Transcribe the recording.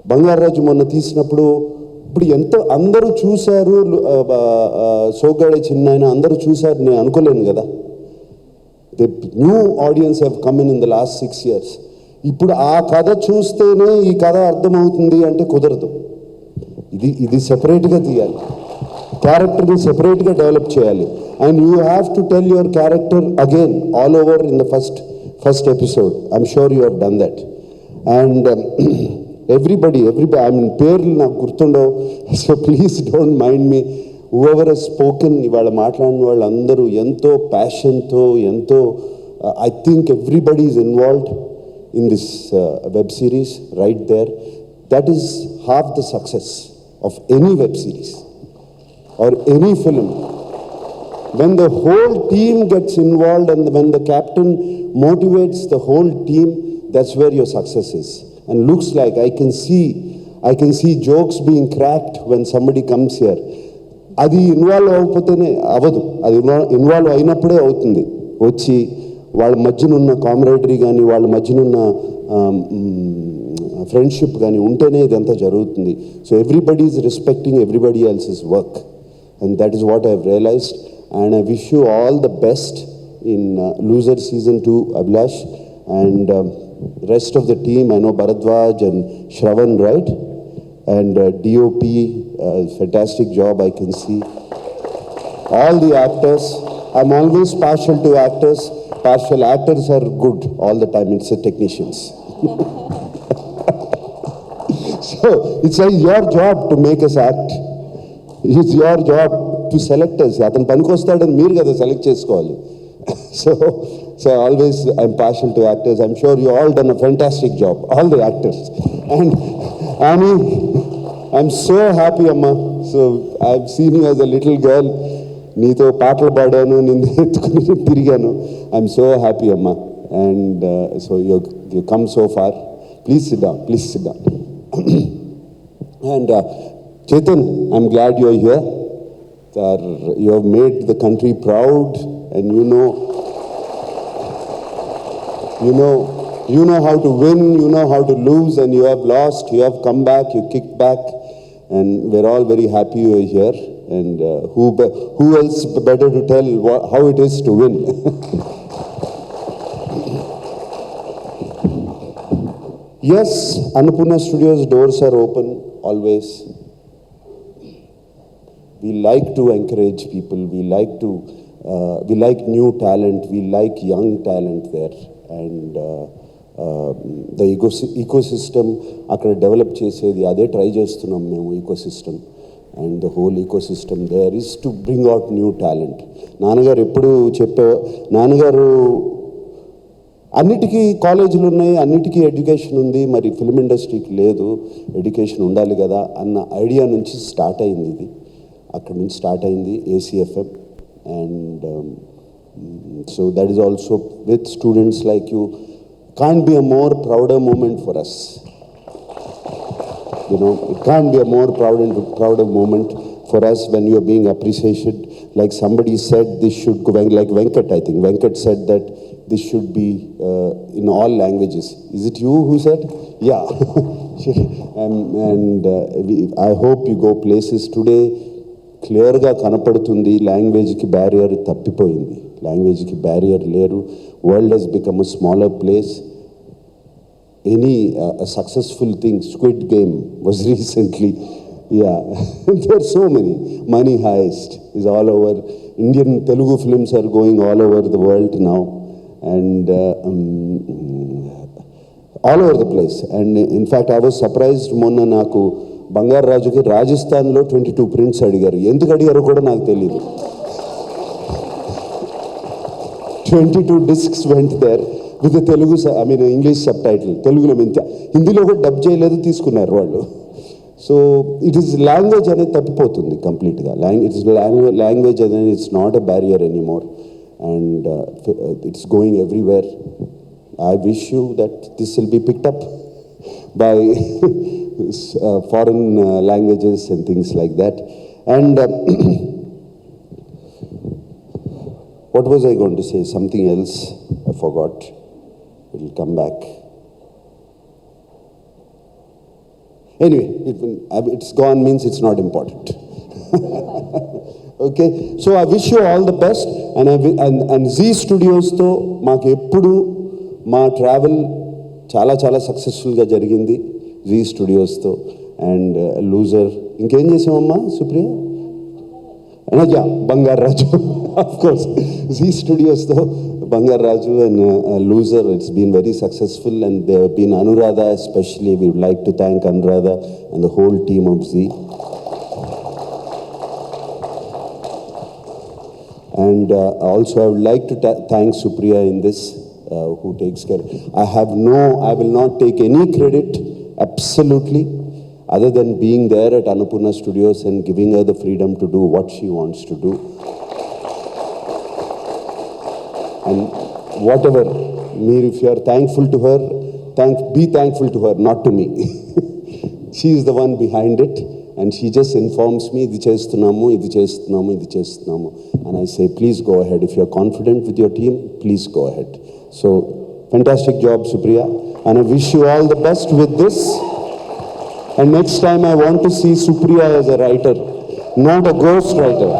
బంగారాజు మొన్న తీసినప్పుడు ఇప్పుడు ఎంతో అందరూ చూశారు, సోగ్గాడే చిన్నాయన అందరూ చూశారు నేను అనుకోలేను కదా. The new audience have come in the last 6 years. ఇప్పుడు ఆ కథ చూస్తేనే ఈ కథ అర్థమవుతుంది అంటే కుదరదు. ఇది సెపరేట్గా తీయాలి, క్యారెక్టర్ని సెపరేట్గా డెవలప్ చేయాలి. And you have to tell your character again all over in the first episode. I'm sure you have done that. And everybody I mean పేర్లు నాకు గుర్తుండవు, so please don't mind me. Whoever he's spoken, ఇవాళ మాట్లాడిన వాళ్ళందరూ ఎంతో ప్యాషన్తో, ఎంతో I think everybody is involved in this web series right there. That is half the success of any web series or any film. When the whole team gets involved and when the captain motivates the whole team, that's where your success is. And looks like I can see jokes being cracked when somebody comes here. అది involve అవ్వకపోతేనే అవ్వదు, అది involve అయినప్పుడే అవుతుంది. వచ్చి వాళ్ళ మధ్యనున్న కామరేడరీ కానీ వాళ్ళ మధ్యనున్న ఫ్రెండ్షిప్ కానీ ఉంటేనే ఇదంతా జరుగుతుంది. So everybody is respecting everybody else's work, and that is what I have realised. And I wish you all the best in Loser Season 2, Abhilash, and rest of the team. I know Bharadwaj and Shravan, right? And DOP, fantastic job I can see. All the actors, I'm always partial to actors. Partial actors are good all the time, it's the technicians. So it's like your job to make us act. It's your job to select us. అతను పనికొస్తాడని మీరు కదా select చేసుకోవాలి. So always I'm partial to actors. I'm sure you all done a fantastic job, all the actors. And Annie, I'm so happy, Amma. So I've seen you as a little girl. నీతో పాటలు పాడాను, నిన్ను ఎత్తుకుని తిరిగాను. I'm so happy అమ్మా. And so you come so far. Please sit down. And Chetan, I'm glad you're here. You have made the country proud, and you know how to win, you know how to lose, and you have lost, you have come back, you kicked back, and we're all very happy you're here. And who else better to tell how it is to win? Yes, Annapurna Studios doors are open always. We like to encourage people. We like new talent. We like young talent there. And the ecosystem akkada develop chesedi ade try chestunnam memu ecosystem. And the whole ecosystem there is to bring out new talent. నాన్నగారు ఎప్పుడు నాన్నగారు అన్నిటికీ కాలేజీలు ఉన్నాయి, అన్నిటికీ education ఉంది, మరి film ఇండస్ట్రీకి లేదు, ఎడ్యుకేషన్ ఉండాలి కదా అన్న ఐడియా నుంచి స్టార్ట్ అయింది. ఇది అక్కడ నుంచి స్టార్ట్ అయింది ACFM. And so that is also with students like you. Can't be a more prouder moment for us. It can't be a more prouder moment for us when you are being appreciated. Like somebody said, this should go, like Venkat, I think. Venkat said that this should be in all languages. Is it you who said? Yeah. and I hope you go places today. Clearga kanapadutundi, language ki barrier tappipoyindi. Language ki barrier leru. World has become a smaller place. Any a successful thing, Squid Game was recently, yeah. There are so many. Money Heist is all over. Indian Telugu films are going all over the world now, and all over the place. And in fact, I was surprised. Monna naku Bangar Rajuki Rajasthan lo 22 prints adigaru. Enduku adigaru kuda naaku teliyadu. 22 discs went there. With the Telugu, English subtitle. Telugulo Hindilo కూడా dub చేయలేదు, తీసుకున్నారు వాళ్ళు. So it is language అనేది తప్పిపోతుంది కంప్లీట్గా. Language అనేది it's not a barrier anymore, and it's going everywhere. I wish you that this will be picked up by foreign languages and things like that. And what was I going to say? Something else I forgot. It will come back. Anyway, it's gone means it's not important. Okay, so I wish you all the best, and Z Studios తో మాకు ఎప్పుడు మా travel చాలా చాలా సక్సెస్ఫుల్గా జరిగింది G స్టూడియోస్తో. And loser ఇంకేం చేసామమ్మా Supriya, yeah Bangarraju, of course Zee స్టూడియోస్తో Bangarraju and loser, it's been very successful. And they have been Anuradha especially, we would like to thank Anuradha and the whole team of Zee. And also I would like to thank Supriya in this, who takes care. I will not take any credit, absolutely, other than being there at Annapurna Studios and giving her the freedom to do what she wants to do. And whatever, if you are thankful to her, be thankful to her, not to me. She is the one behind it. And she just informs me, ఇది చేస్తున్నాము, ఇది చేస్తున్నాము, ఇది చేస్తున్నాము. And I say, please go ahead. If you're confident with your team, please go ahead. So, fantastic job, Supriya. And I wish you all the best with this. And next time I want to see Supriya as a writer, not a ghost writer.